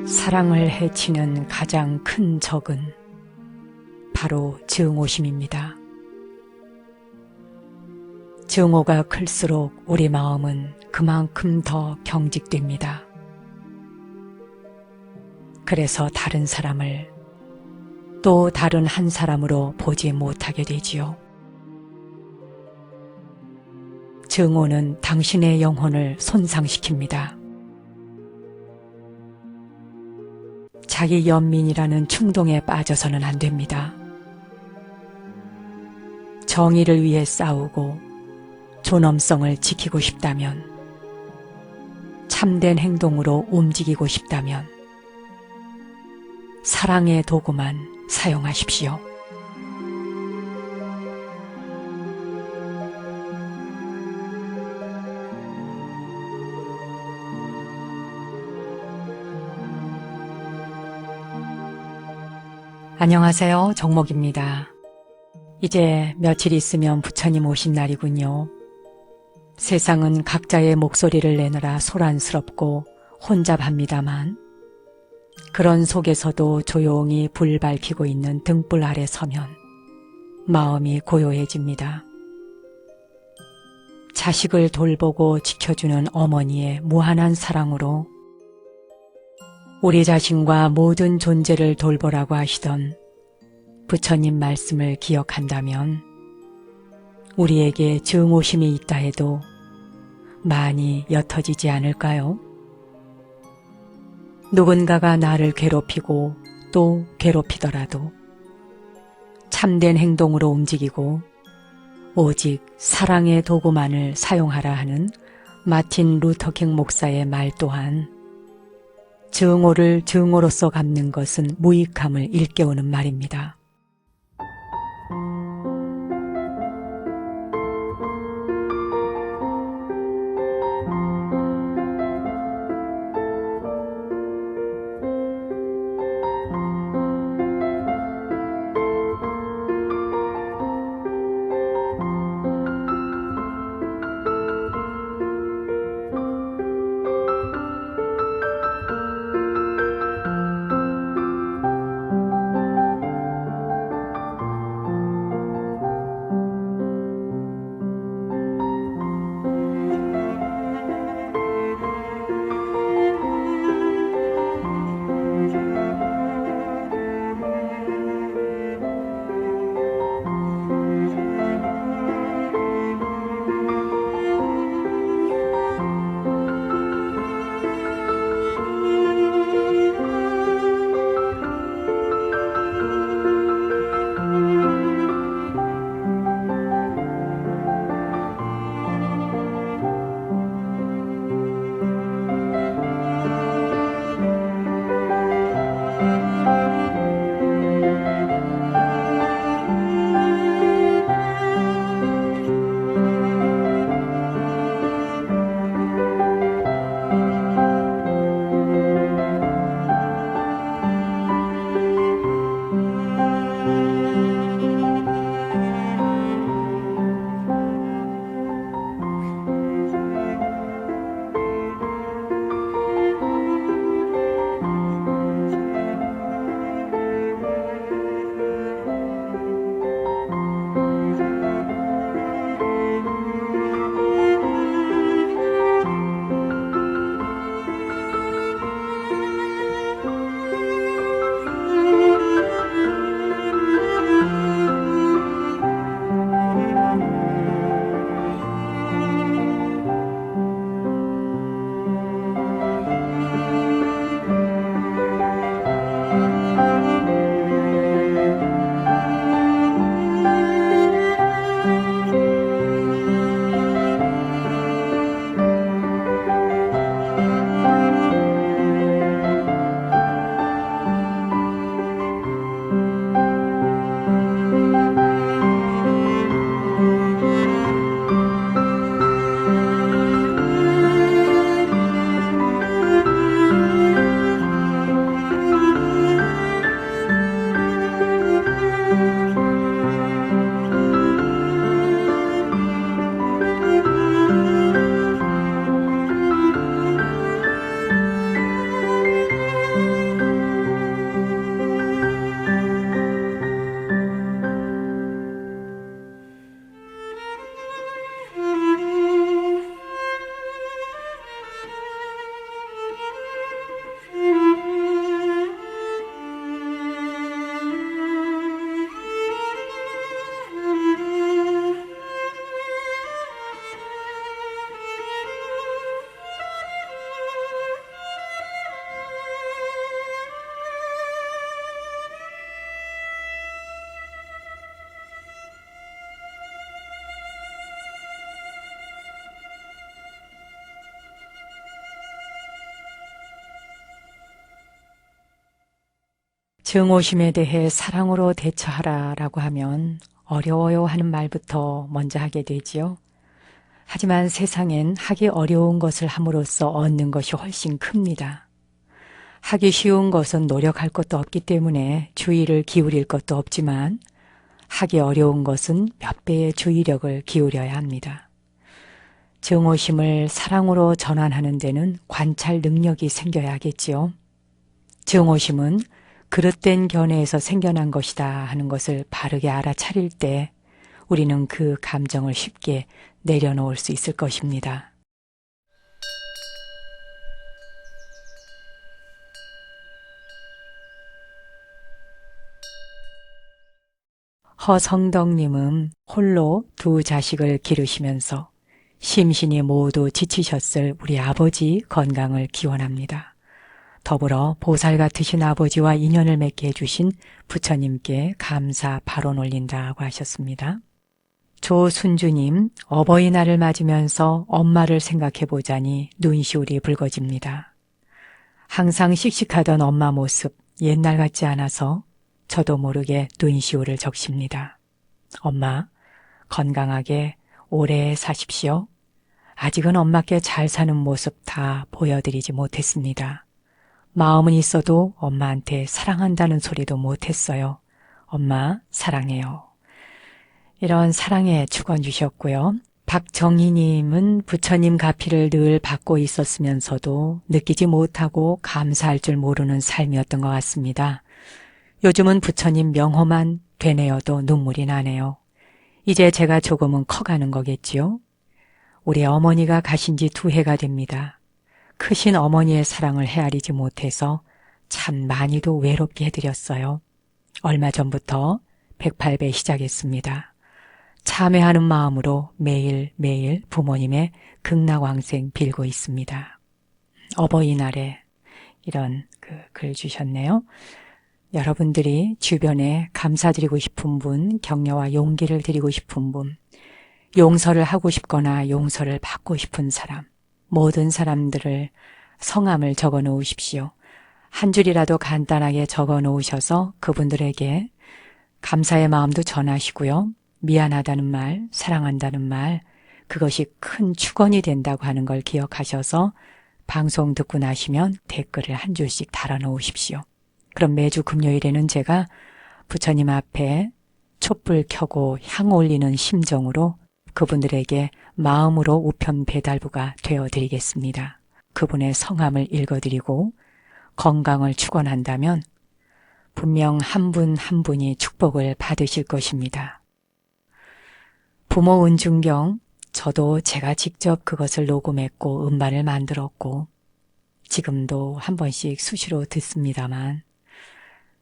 사랑을 해치는 가장 큰 적은 바로 증오심입니다. 증오가 클수록 우리 마음은 그만큼 더 경직됩니다. 그래서 다른 사람을 또 다른 한 사람으로 보지 못하게 되지요. 증오는 당신의 영혼을 손상시킵니다. 자기 연민이라는 충동에 빠져서는 안 됩니다. 정의를 위해 싸우고 존엄성을 지키고 싶다면, 참된 행동으로 움직이고 싶다면 사랑의 도구만 사용하십시오. 안녕하세요. 정목입니다. 이제 며칠 있으면 부처님 오신 날이군요. 세상은 각자의 목소리를 내느라 소란스럽고 혼잡합니다만, 그런 속에서도 조용히 불 밝히고 있는 등불 아래 서면 마음이 고요해집니다. 자식을 돌보고 지켜주는 어머니의 무한한 사랑으로 우리 자신과 모든 존재를 돌보라고 하시던 부처님 말씀을 기억한다면 우리에게 증오심이 있다 해도 많이 옅어지지 않을까요? 누군가가 나를 괴롭히고 또 괴롭히더라도 참된 행동으로 움직이고 오직 사랑의 도구만을 사용하라 하는 마틴 루터킹 목사의 말 또한 증오를 증오로서 갚는 것은 무익함을 일깨우는 말입니다. 증오심에 대해 사랑으로 대처하라라고 하면 어려워요 하는 말부터 먼저 하게 되지요. 하지만 세상엔 하기 어려운 것을 함으로써 얻는 것이 훨씬 큽니다. 하기 쉬운 것은 노력할 것도 없기 때문에 주의를 기울일 것도 없지만 하기 어려운 것은 몇 배의 주의력을 기울여야 합니다. 증오심을 사랑으로 전환하는 데는 관찰 능력이 생겨야겠지요. 증오심은 그릇된 견해에서 생겨난 것이다 하는 것을 바르게 알아차릴 때 우리는 그 감정을 쉽게 내려놓을 수 있을 것입니다. 허성덕님은 홀로 두 자식을 기르시면서 심신이 모두 지치셨을 우리 아버지 건강을 기원합니다. 더불어 보살 같으신 아버지와 인연을 맺게 해주신 부처님께 감사 발언 올린다고 하셨습니다. 조순주님, 어버이날을 맞으면서 엄마를 생각해보자니 눈시울이 붉어집니다. 항상 씩씩하던 엄마 모습 옛날 같지 않아서 저도 모르게 눈시울을 적십니다. 엄마, 건강하게 오래 사십시오. 아직은 엄마께 잘 사는 모습 다 보여드리지 못했습니다. 마음은 있어도 엄마한테 사랑한다는 소리도 못했어요. 엄마 사랑해요. 이런 사랑의 축원 주셨고요. 박정희님은 부처님 가피를 늘 받고 있었으면서도 느끼지 못하고 감사할 줄 모르는 삶이었던 것 같습니다. 요즘은 부처님 명호만 되뇌어도 눈물이 나네요. 이제 제가 조금은 커가는 거겠지요. 우리 어머니가 가신 지 2해가 됩니다. 크신 어머니의 사랑을 헤아리지 못해서 참 많이도 외롭게 해드렸어요. 얼마 전부터 108배 시작했습니다. 참회하는 마음으로 매일매일 부모님의 극락왕생 빌고 있습니다. 어버이날에 이런 글 주셨네요. 여러분들이 주변에 감사드리고 싶은 분, 격려와 용기를 드리고 싶은 분, 용서를 하고 싶거나 용서를 받고 싶은 사람, 모든 사람들을 성함을 적어 놓으십시오. 한 줄이라도 간단하게 적어 놓으셔서 그분들에게 감사의 마음도 전하시고요. 미안하다는 말, 사랑한다는 말, 그것이 큰 축원이 된다고 하는 걸 기억하셔서 방송 듣고 나시면 댓글을 한 줄씩 달아 놓으십시오. 그럼 매주 금요일에는 제가 부처님 앞에 촛불 켜고 향 올리는 심정으로 그분들에게 마음으로 우편 배달부가 되어드리겠습니다. 그분의 성함을 읽어드리고 건강을 축원한다면 분명 한 분 한 분이 축복을 받으실 것입니다. 부모 은중경, 저도 제가 직접 그것을 녹음했고 음반을 만들었고 지금도 한 번씩 수시로 듣습니다만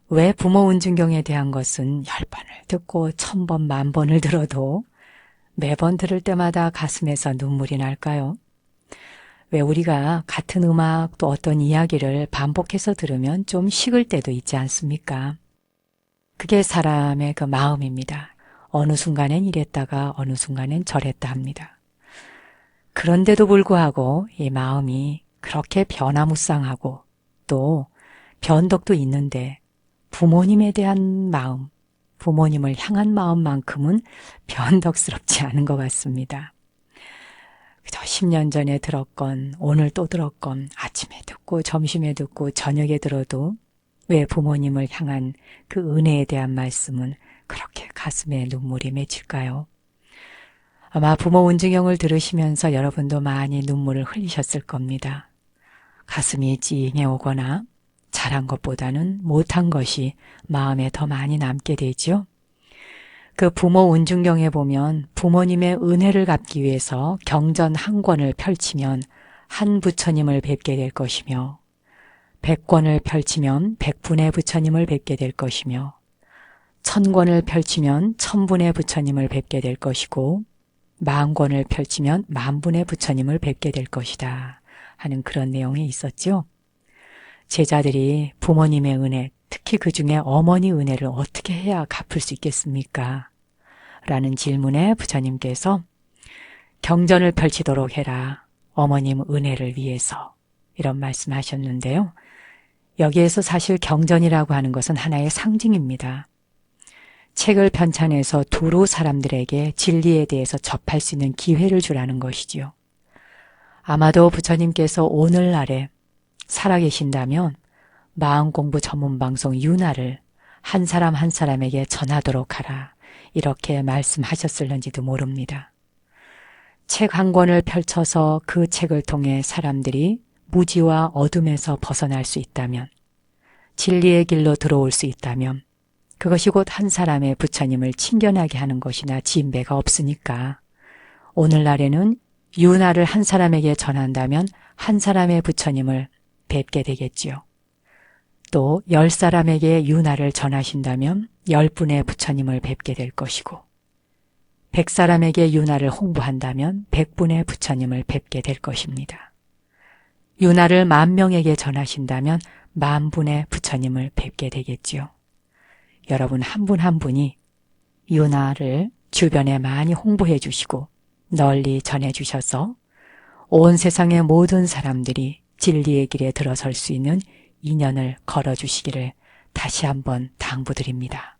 왜 부모 은중경에 대한 것은 10번을 듣고 1000번, 10,000번을 들어도 매번 들을 때마다 가슴에서 눈물이 날까요? 왜 우리가 같은 음악 또 어떤 이야기를 반복해서 들으면 좀 식을 때도 있지 않습니까? 그게 사람의 그 마음입니다. 어느 순간엔 이랬다가 어느 순간엔 저랬다 합니다. 그런데도 불구하고 이 마음이 그렇게 변화무쌍하고 또 변덕도 있는데 부모님에 대한 마음, 부모님을 향한 마음만큼은 변덕스럽지 않은 것 같습니다. 그저 10년 전에 들었건 오늘 또 들었건 아침에 듣고 점심에 듣고 저녁에 들어도 왜 부모님을 향한 그 은혜에 대한 말씀은 그렇게 가슴에 눈물이 맺힐까요? 아마 부모 은중형을 들으시면서 여러분도 많이 눈물을 흘리셨을 겁니다. 가슴이 찡해 오거나 잘한 것보다는 못한 것이 마음에 더 많이 남게 되죠. 그 부모 은중경에 보면 부모님의 은혜를 갚기 위해서 경전 한 권을 펼치면 한 부처님을 뵙게 될 것이며 100권을 펼치면 100분의 부처님을 뵙게 될 것이며 1000권을 펼치면 1000분의 부처님을 뵙게 될 것이고 10,000권을 펼치면 10,000분의 부처님을 뵙게 될 것이다 하는 그런 내용이 있었죠. 제자들이 부모님의 은혜, 특히 그 중에 어머니 은혜를 어떻게 해야 갚을 수 있겠습니까? 라는 질문에 부처님께서 경전을 펼치도록 해라. 어머님 은혜를 위해서 이런 말씀하셨는데요. 여기에서 사실 경전이라고 하는 것은 하나의 상징입니다. 책을 편찬해서 두루 사람들에게 진리에 대해서 접할 수 있는 기회를 주라는 것이지요. 아마도 부처님께서 오늘날에 살아계신다면 마음공부 전문방송 윤화를 한 사람 한 사람에게 전하도록 하라, 이렇게 말씀하셨을는지도 모릅니다. 책 한 권을 펼쳐서 그 책을 통해 사람들이 무지와 어둠에서 벗어날 수 있다면, 진리의 길로 들어올 수 있다면 그것이 곧 한 사람의 부처님을 친견하게 하는 것이나 진배가 없으니까 오늘날에는 윤화를 한 사람에게 전한다면 한 사람의 부처님을 뵙게 되겠지요. 또 10사람에게 윤화를 전하신다면 10분의 부처님을 뵙게 될 것이고, 100사람에게 윤화를 홍보한다면 100분의 부처님을 뵙게 될 것입니다. 윤화를 10,000명에게 전하신다면 10,000분의 부처님을 뵙게 되겠지요. 여러분 한 분 한 분이 윤화를 주변에 많이 홍보해 주시고 널리 전해 주셔서 온 세상의 모든 사람들이 진리의 길에 들어설 수 있는 인연을 걸어주시기를 다시 한번 당부드립니다.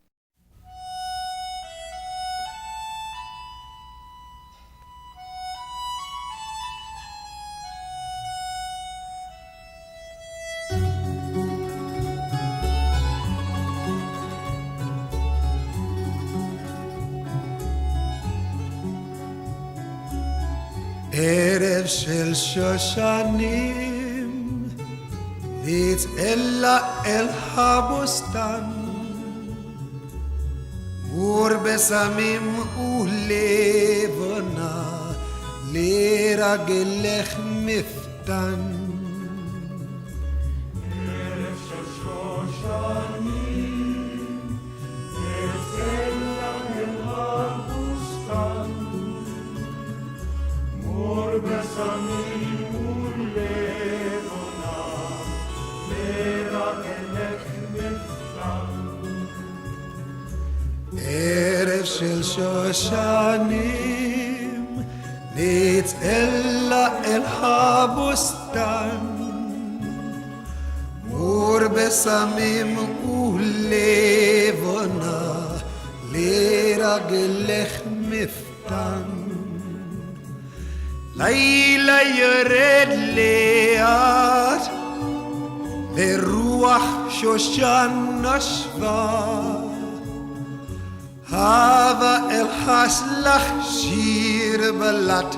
ערב של שושנים נצא אל הבוסתן מור בסמים ולבנה לרגלך מפתן ערב של שושנים נצא אל הבוסתן מור בסמים ולבנה לרגלך מפתן ערב של שושנים נצא אל הבוסתן מור בסמים ולבנה לרגלך מפתן לילה ירד לאט ורוח שושן נשבה הווה אלחש לך שיר בלט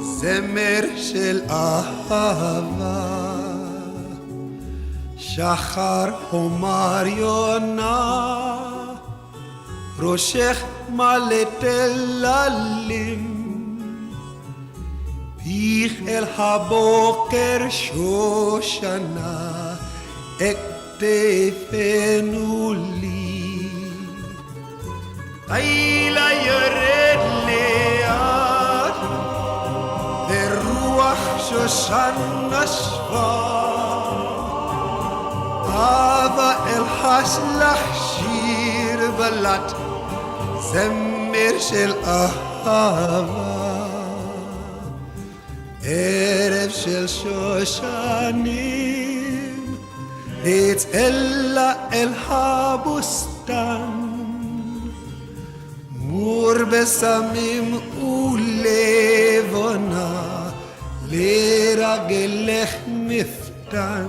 זמר של אהבה שחר חומר יונה ראשך מלא תללים פיך אל הבוקר שושנה אכתפנו לי לילה ירד לאט ורוח שושן נשבה הווה אלחש לך שיר בלט זמר של אהבה ערב של שושנים נצא אל הבוסתן מור בסמים ולבנה לרגלך מפתן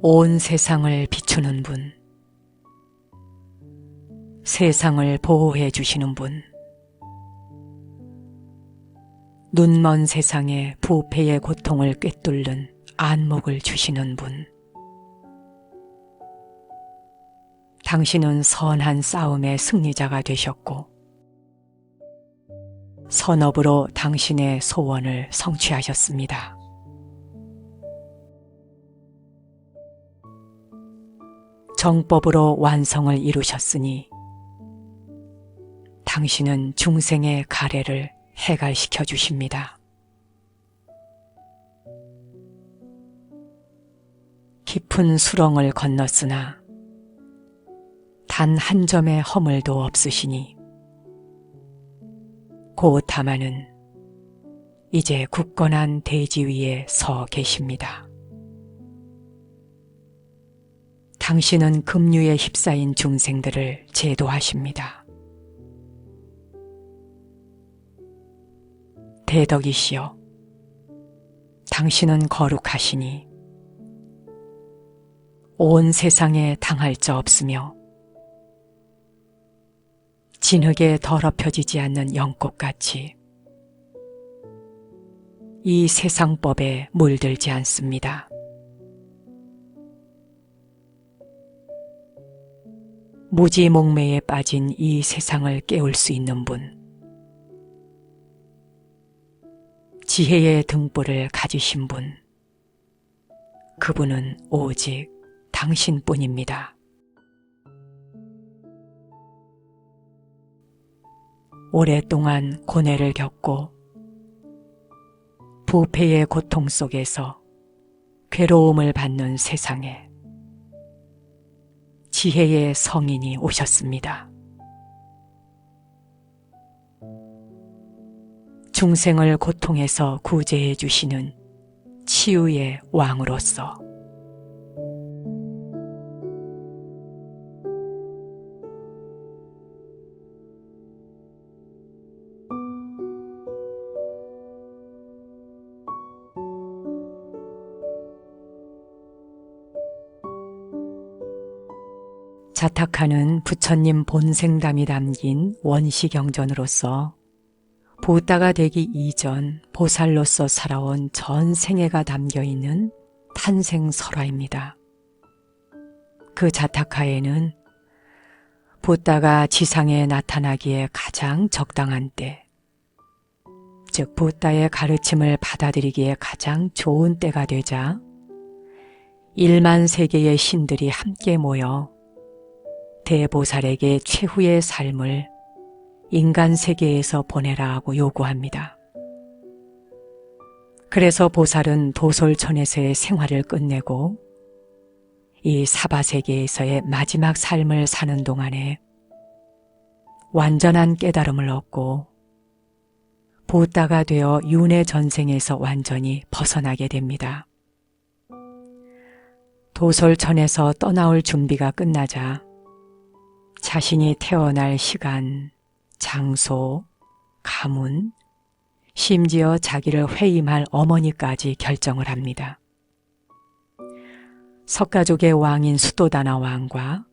온 세상을 비추는 분, 세상을 보호해 주시는 분, 눈먼 세상에 부패의 고통을 꿰뚫는 안목을 주시는 분. 당신은 선한 싸움의 승리자가 되셨고 선업으로 당신의 소원을 성취하셨습니다. 정법으로 완성을 이루셨으니 당신은 중생의 가래를 해갈시켜 주십니다. 깊은 수렁을 건넜으나 단 한 점의 허물도 없으시니 고타마는 이제 굳건한 대지 위에 서 계십니다. 당신은 급류에 휩싸인 중생들을 제도하십니다. 대덕이시여, 당신은 거룩하시니 온 세상에 당할 자 없으며 진흙에 더럽혀지지 않는 연꽃같이 이 세상법에 물들지 않습니다. 무지몽매에 빠진 이 세상을 깨울 수 있는 분, 지혜의 등불을 가지신 분, 그분은 오직 당신뿐입니다. 오랫동안 고뇌를 겪고 부패의 고통 속에서 괴로움을 받는 세상에 지혜의 성인이 오셨습니다. 중생을 고통에서 구제해 주시는 치유의 왕으로서 자탁하는 부처님 본생담이 담긴 원시경전으로서 부다가 되기 이전 보살로서 살아온 전 생애가 담겨있는 탄생설화입니다. 그 자타카에는 부다가 지상에 나타나기에 가장 적당한 때, 즉 부다의 가르침을 받아들이기에 가장 좋은 때가 되자 1만 세계의 신들이 함께 모여 대보살에게 최후의 삶을 인간 세계에서 보내라 하고 요구합니다. 그래서 보살은 도솔천에서의 생활을 끝내고 이 사바세계에서의 마지막 삶을 사는 동안에 완전한 깨달음을 얻고 부다가 되어 윤회 전생에서 완전히 벗어나게 됩니다. 도솔천에서 떠나올 준비가 끝나자 자신이 태어날 시간, 장소, 가문, 심지어 자기를 회임할 어머니까지 결정을 합니다. 석가족의 왕인 수도다나 왕과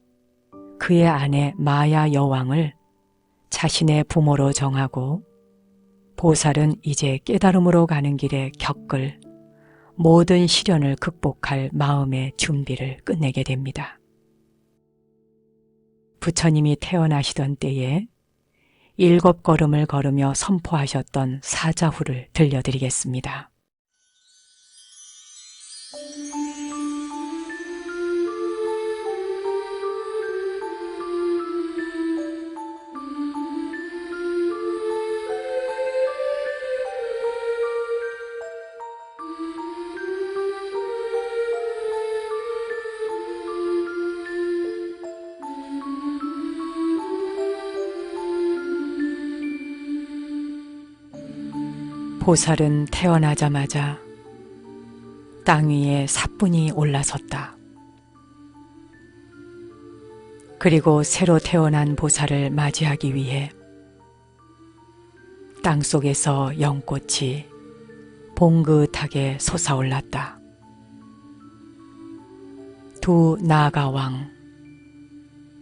그의 아내 마야 여왕을 자신의 부모로 정하고 보살은 이제 깨달음으로 가는 길에 겪을 모든 시련을 극복할 마음의 준비를 끝내게 됩니다. 부처님이 태어나시던 때에 7걸음을 걸으며 선포하셨던 사자후를 들려드리겠습니다. 보살은 태어나자마자 땅 위에 사뿐히 올라섰다. 그리고 새로 태어난 보살을 맞이하기 위해 땅 속에서 연꽃이 봉긋하게 솟아올랐다. 두 나가왕,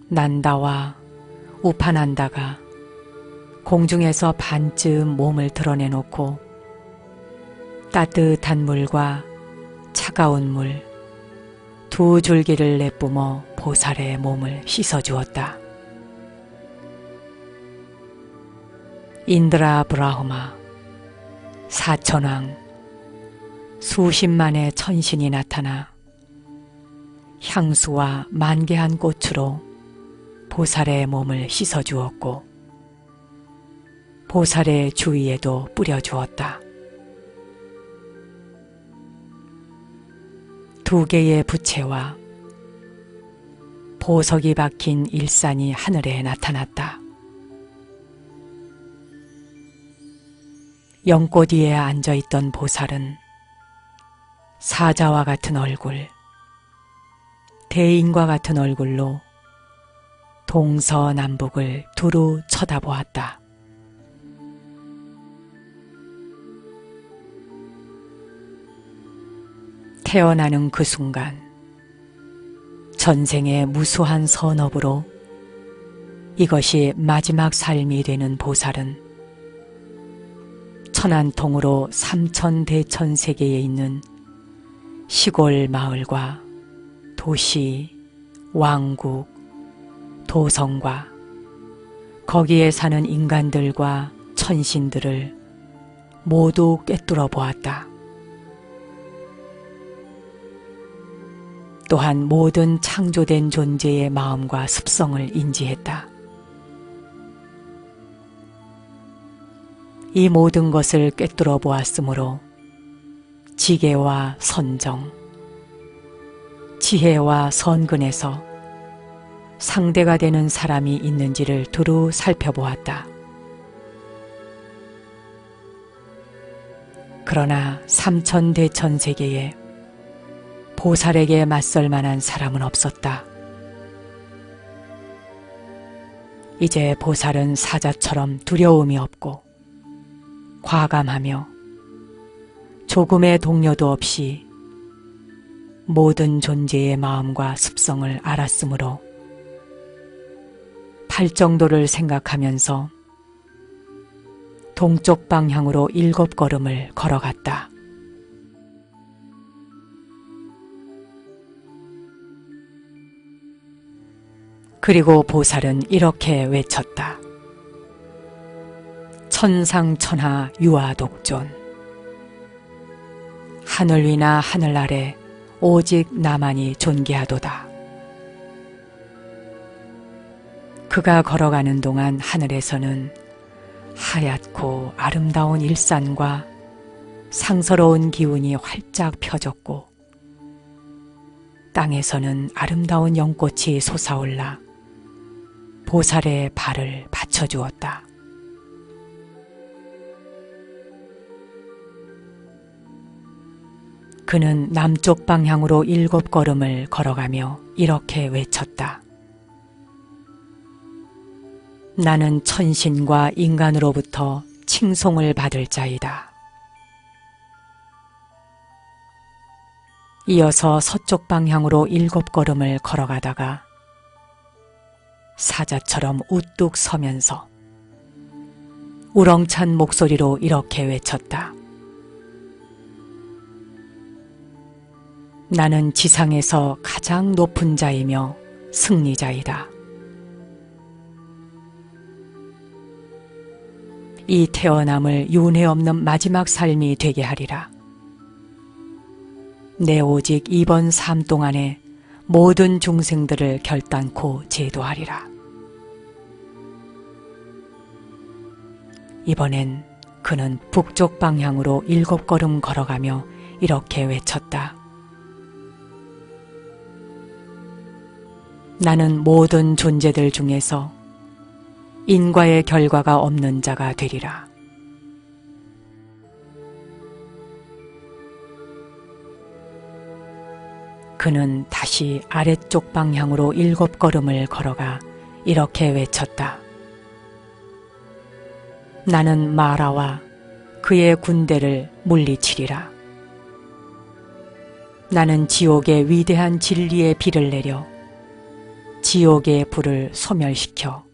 난다와 우파난다가 공중에서 반쯤 몸을 드러내놓고 따뜻한 물과 차가운 물, 두 줄기를 내뿜어 보살의 몸을 씻어주었다. 인드라 브라흐마, 사천왕, 수십만의 천신이 나타나 향수와 만개한 꽃으로 보살의 몸을 씻어주었고 보살의 주위에도 뿌려주었다. 두 개의 부채와 보석이 박힌 일산이 하늘에 나타났다. 연꽃 위에 앉아있던 보살은 사자와 같은 얼굴, 대인과 같은 얼굴로 동서남북을 두루 쳐다보았다. 태어나는 그 순간 전생의 무수한 선업으로 이것이 마지막 삶이 되는 보살은 천안통으로 삼천대천 세계에 있는 시골 마을과 도시, 왕국, 도성과 거기에 사는 인간들과 천신들을 모두 꿰뚫어 보았다. 또한 모든 창조된 존재의 마음과 습성을 인지했다. 이 모든 것을 꿰뚫어 보았으므로 지계와 선정, 지혜와 선근에서 상대가 되는 사람이 있는지를 두루 살펴보았다. 그러나 삼천대천 세계에 보살에게 맞설 만한 사람은 없었다. 이제 보살은 사자처럼 두려움이 없고 과감하며 조금의 동료도 없이 모든 존재의 마음과 습성을 알았으므로 팔정도를 생각하면서 동쪽 방향으로 7걸음을 걸어갔다. 그리고 보살은 이렇게 외쳤다. 천상천하 유아독존. 하늘 위나 하늘 아래 오직 나만이 존귀하도다. 그가 걸어가는 동안 하늘에서는 하얗고 아름다운 일산과 상서로운 기운이 활짝 펴졌고 땅에서는 아름다운 연꽃이 솟아올라 보살의 발을 받쳐주었다. 그는 남쪽 방향으로 7걸음을 걸어가며 이렇게 외쳤다. 나는 천신과 인간으로부터 칭송을 받을 자이다. 이어서 서쪽 방향으로 7걸음을 걸어가다가 사자처럼 우뚝 서면서 우렁찬 목소리로 이렇게 외쳤다. 나는 지상에서 가장 높은 자이며 승리자이다. 이 태어남을 윤회 없는 마지막 삶이 되게 하리라. 내 오직 이번 삶 동안에 모든 중생들을 결단코 제도하리라. 이번엔 그는 북쪽 방향으로 7걸음 걸어가며 이렇게 외쳤다. 나는 모든 존재들 중에서 인과의 결과가 없는 자가 되리라. 그는 다시 아래쪽 방향으로 7걸음을 걸어가 이렇게 외쳤다. 나는 마라와 그의 군대를 물리치리라. 나는 지옥의 위대한 진리의 비를 내려 지옥의 불을 소멸시켜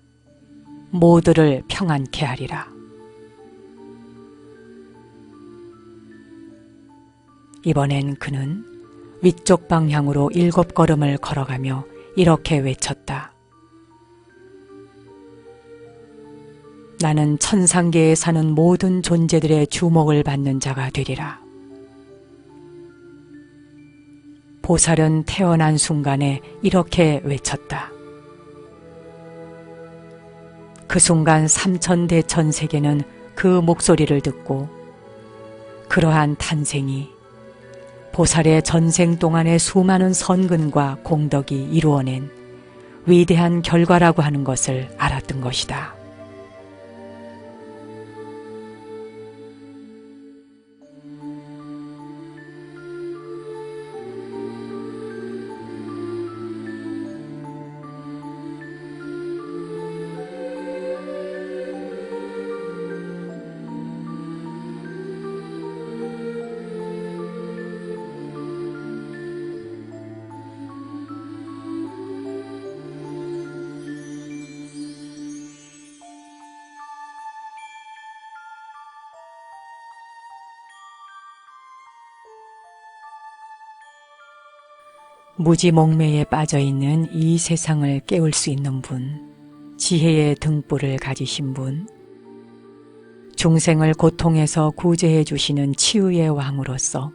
모두를 평안케 하리라. 이번엔 그는 위쪽 방향으로 7걸음을 걸어가며 이렇게 외쳤다. 나는 천상계에 사는 모든 존재들의 주목을 받는 자가 되리라. 보살은 태어난 순간에 이렇게 외쳤다. 그 순간 삼천대천 세계는 그 목소리를 듣고 그러한 탄생이 보살의 전생 동안의 수많은 선근과 공덕이 이루어낸 위대한 결과라고 하는 것을 알았던 것이다. 무지몽매에 빠져있는 이 세상을 깨울 수 있는 분, 지혜의 등불을 가지신 분, 중생을 고통에서 구제해 주시는 치유의 왕으로서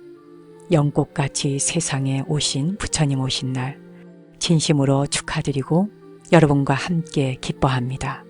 영꽃같이 세상에 오신 부처님 오신 날 진심으로 축하드리고 여러분과 함께 기뻐합니다.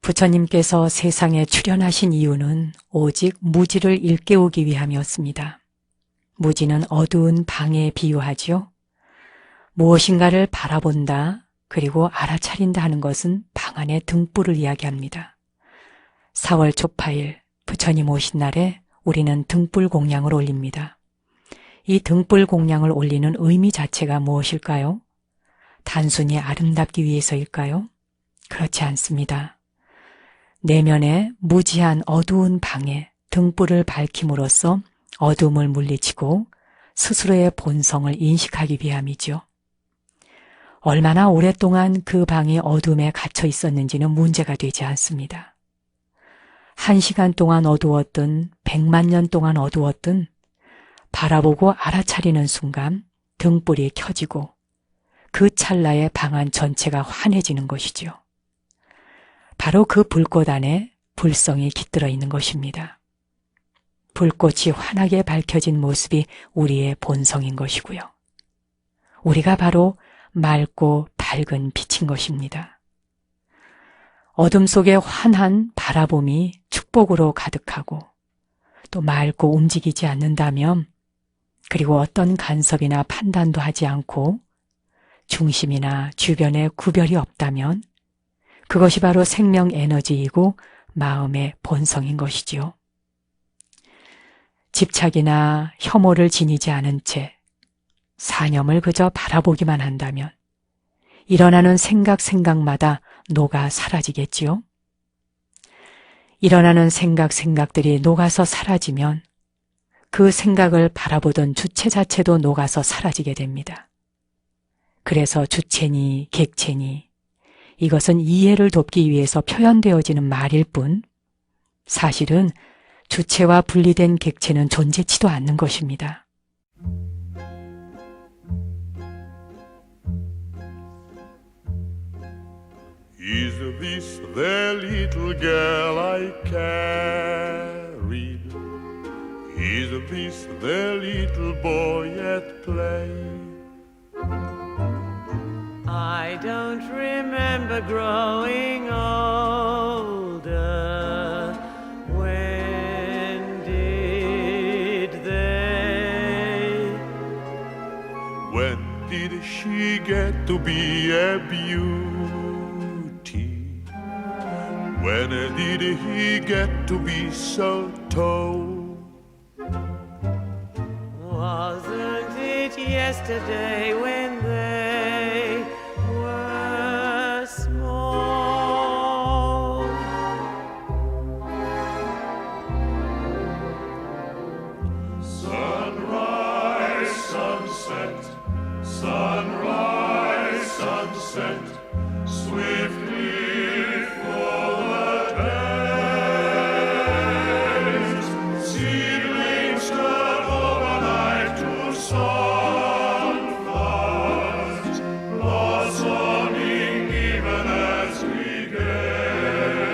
부처님께서 세상에 출현하신 이유는 오직 무지를 일깨우기 위함이었습니다. 무지는 어두운 방에 비유하지요. 무엇인가를 바라본다 그리고 알아차린다 하는 것은 방 안의 등불을 이야기합니다. 4월 초파일 부처님 오신 날에 우리는 등불 공양을 올립니다. 이 등불 공양을 올리는 의미 자체가 무엇일까요? 단순히 아름답기 위해서일까요? 그렇지 않습니다. 내면의 무지한 어두운 방에 등불을 밝힘으로써 어둠을 물리치고 스스로의 본성을 인식하기 위함이죠. 얼마나 오랫동안 그 방이 어둠에 갇혀 있었는지는 문제가 되지 않습니다. 1시간 동안 어두웠든 100만 년 동안 어두웠든 바라보고 알아차리는 순간 등불이 켜지고 그 찰나에 방 안 전체가 환해지는 것이죠. 바로 그 불꽃 안에 불성이 깃들어 있는 것입니다. 불꽃이 환하게 밝혀진 모습이 우리의 본성인 것이고요. 우리가 바로 맑고 밝은 빛인 것입니다. 어둠 속에 환한 바라봄이 축복으로 가득하고 또 맑고 움직이지 않는다면 그리고 어떤 간섭이나 판단도 하지 않고 중심이나 주변에 구별이 없다면 그것이 바로 생명 에너지이고 마음의 본성인 것이지요. 집착이나 혐오를 지니지 않은 채 사념을 그저 바라보기만 한다면 일어나는 생각마다 녹아 사라지겠지요. 일어나는 생각들이 녹아서 사라지면 그 생각을 바라보던 주체 자체도 녹아서 사라지게 됩니다. 그래서 주체니 객체니 이것은 이해를 돕기 위해서 표현되어지는 말일 뿐 사실은 주체와 분리된 객체는 존재치도 않는 것입니다. Is this the little girl I carried? Is this the little boy at play? I don't remember growing older. When did they? When did she get to be a beauty? When did he get to be so tall? Wasn't it yesterday when they were small? Sunrise, sunset, sunrise, sunset, swiftly fall the days. Seedlings turn overnight to sunflowers, blossoming even as we gaze.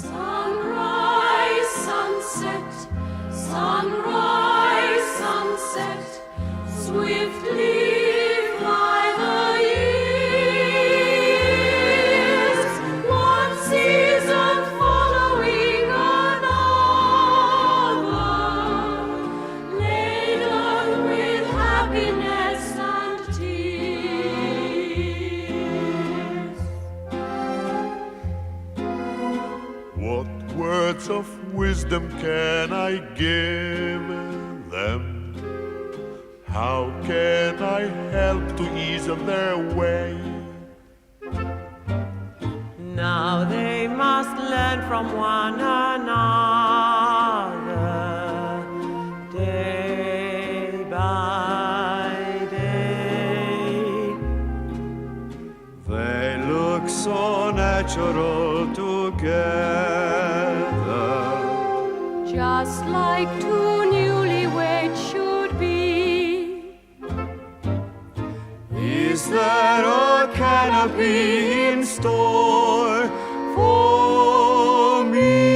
Sunrise, sunset, sunrise, sunset, swiftly fly the years, one season following another, laden with happiness and tears. What words of wisdom can I give them? How can I help to ease their way? Now they must learn from one another, day by day. They look so natural together. Just like two newlyweds should be. Is there a canopy in store for me?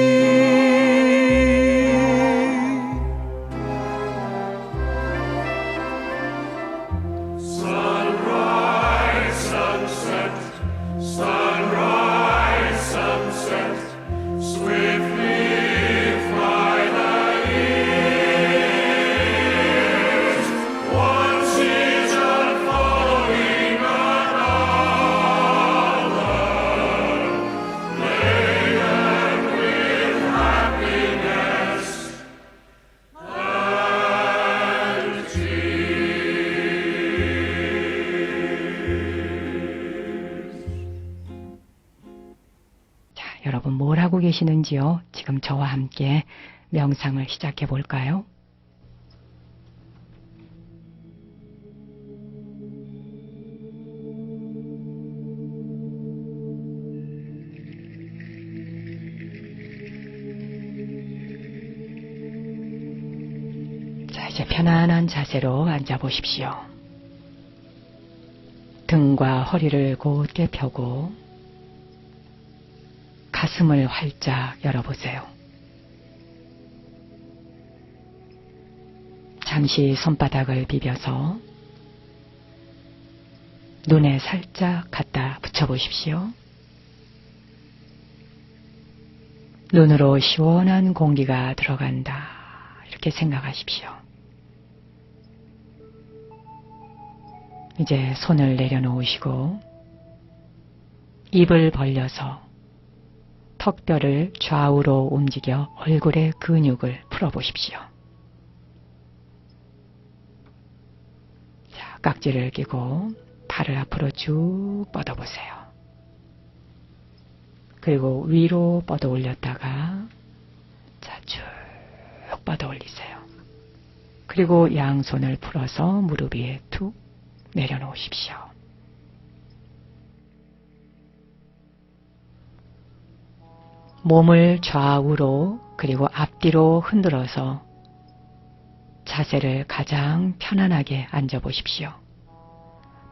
Sunrise, sunset, sunrise. 계시는지요? 지금 저와 함께 명상을 시작해 볼까요? 자, 이제 편안한 자세로 앉아 보십시오. 등과 허리를 곧게 펴고 가슴을 활짝 열어보세요. 잠시 손바닥을 비벼서 눈에 살짝 갖다 붙여보십시오. 눈으로 시원한 공기가 들어간다. 이렇게 생각하십시오. 이제 손을 내려놓으시고 입을 벌려서 턱뼈를 좌우로 움직여 얼굴의 근육을 풀어보십시오. 자, 깍지를 끼고 팔을 앞으로 쭉 뻗어보세요. 그리고 위로 뻗어 올렸다가 자, 쭉 뻗어 올리세요. 그리고 양손을 풀어서 무릎 위에 툭 내려놓으십시오. 몸을 좌우로 그리고 앞뒤로 흔들어서 자세를 가장 편안하게 앉아보십시오.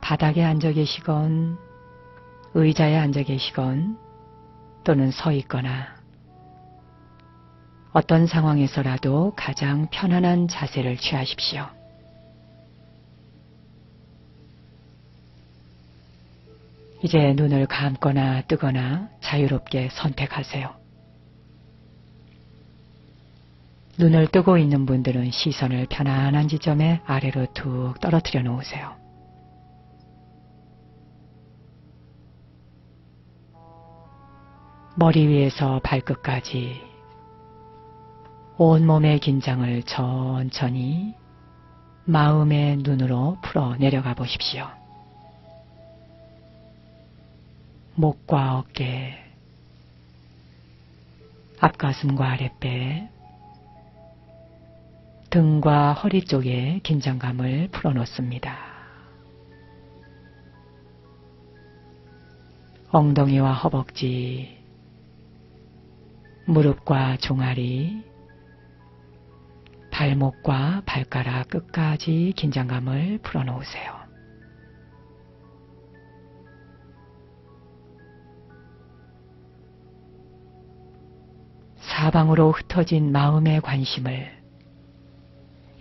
바닥에 앉아 계시건 의자에 앉아 계시건 또는 서 있거나 어떤 상황에서라도 가장 편안한 자세를 취하십시오. 이제 눈을 감거나 뜨거나 자유롭게 선택하세요. 눈을 뜨고 있는 분들은 시선을 편안한 지점에 아래로 툭 떨어뜨려 놓으세요. 머리 위에서 발끝까지 온몸의 긴장을 천천히 마음의 눈으로 풀어 내려가 보십시오. 목과 어깨, 앞가슴과 아랫배, 등과 허리 쪽에 긴장감을 풀어놓습니다. 엉덩이와 허벅지, 무릎과 종아리, 발목과 발가락 끝까지 긴장감을 풀어놓으세요. 사방으로 흩어진 마음의 관심을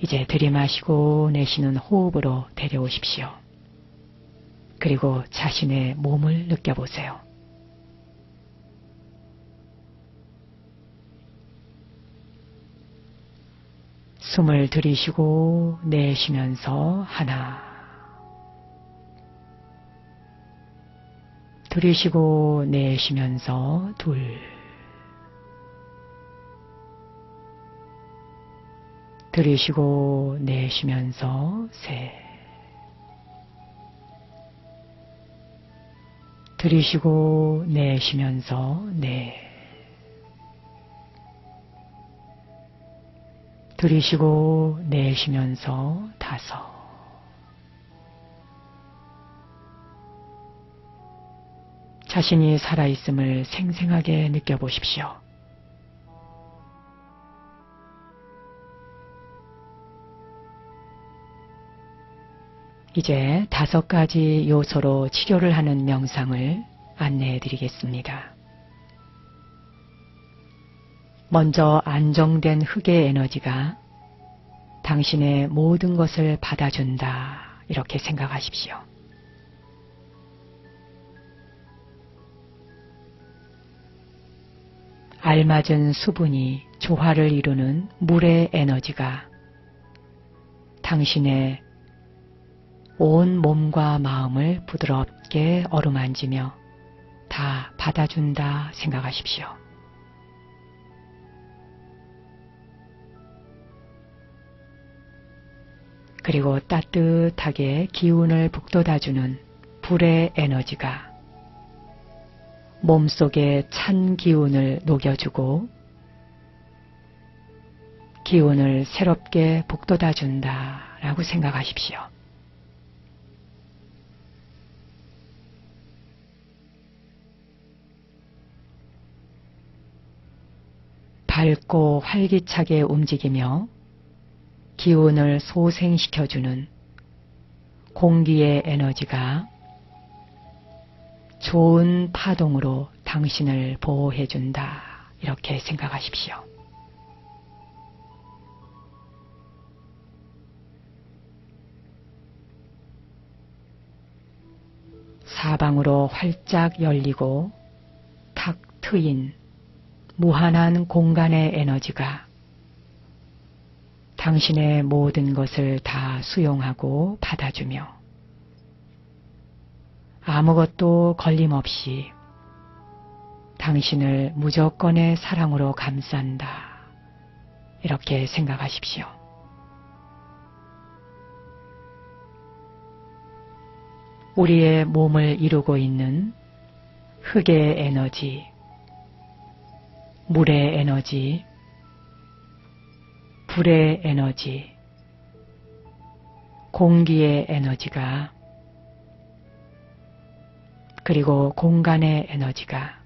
이제 들이마시고 내쉬는 호흡으로 데려오십시오. 그리고 자신의 몸을 느껴보세요. 숨을 들이쉬고 내쉬면서 하나, 들이쉬고 내쉬면서 둘, 들이쉬고 내쉬면서 셋, 들이쉬고 내쉬면서 넷, 들이쉬고 내쉬면서 다섯, 자신이 살아있음을 생생하게 느껴보십시오. 이제 5가지 요소로 치료를 하는 명상을 안내해 드리겠습니다. 먼저 안정된 흑의 에너지가 당신의 모든 것을 받아준다. 이렇게 생각하십시오. 알맞은 수분이 조화를 이루는 물의 에너지가 당신의 온 몸과 마음을 부드럽게 어루만지며 다 받아준다 생각하십시오. 그리고 따뜻하게 기운을 북돋아주는 불의 에너지가 몸속에 찬 기운을 녹여주고 기운을 새롭게 북돋아 준다라고 생각하십시오. 밝고 활기차게 움직이며 기운을 소생시켜주는 공기의 에너지가 좋은 파동으로 당신을 보호해준다. 이렇게 생각하십시오. 사방으로 활짝 열리고 탁 트인 무한한 공간의 에너지가 당신의 모든 것을 다 수용하고 받아주며 아무것도 걸림없이 당신을 무조건의 사랑으로 감싼다. 이렇게 생각하십시오. 우리의 몸을 이루고 있는 흙의 에너지, 물의 에너지, 불의 에너지, 공기의 에너지가 그리고 공간의 에너지가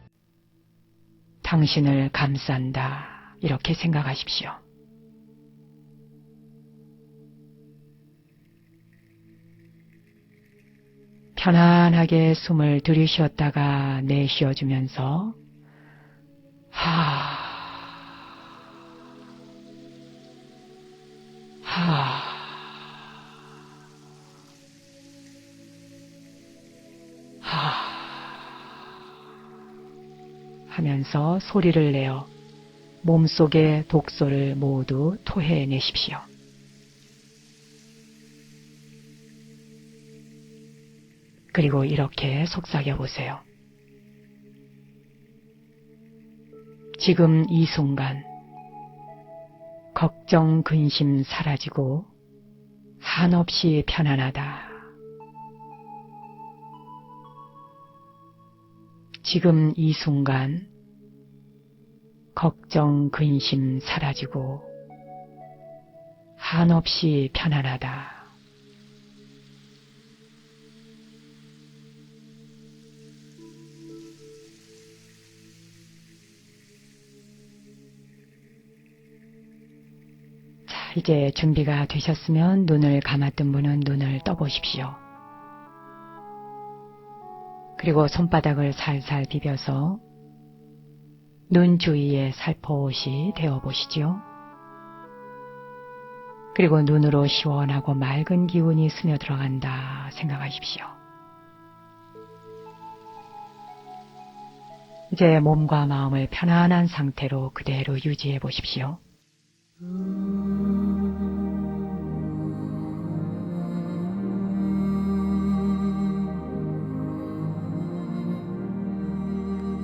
당신을 감싼다. 이렇게 생각하십시오. 편안하게 숨을 들이쉬었다가 내쉬어주면서 하면서 소리를 내어 몸속의 독소를 모두 토해내십시오. 그리고 이렇게 속삭여 보세요. 지금 이 순간 걱정, 근심 사라지고 한없이 편안하다. 지금 이 순간 걱정, 근심 사라지고 한없이 편안하다. 자, 이제 준비가 되셨으면 눈을 감았던 분은 눈을 떠보십시오. 그리고 손바닥을 살살 비벼서 눈 주위에 살포시 데워보시죠. 그리고 눈으로 시원하고 맑은 기운이 스며들어간다 생각하십시오. 이제 몸과 마음을 편안한 상태로 그대로 유지해 보십시오.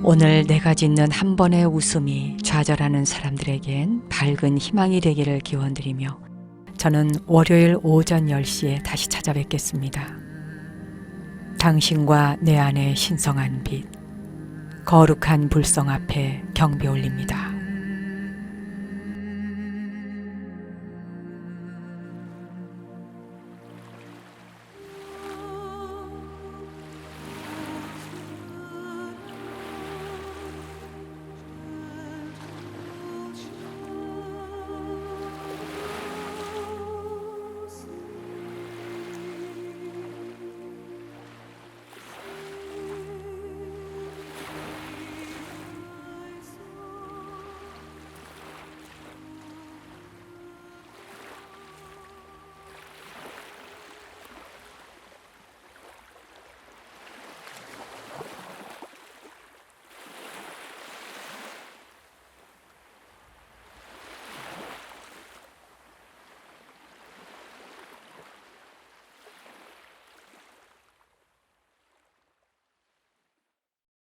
오늘 내가 짓는 한 번의 웃음이 좌절하는 사람들에겐 밝은 희망이 되기를 기원드리며 저는 월요일 오전 10시에 다시 찾아뵙겠습니다. 당신과 내 안의 신성한 빛, 거룩한 불성 앞에 경배 올립니다.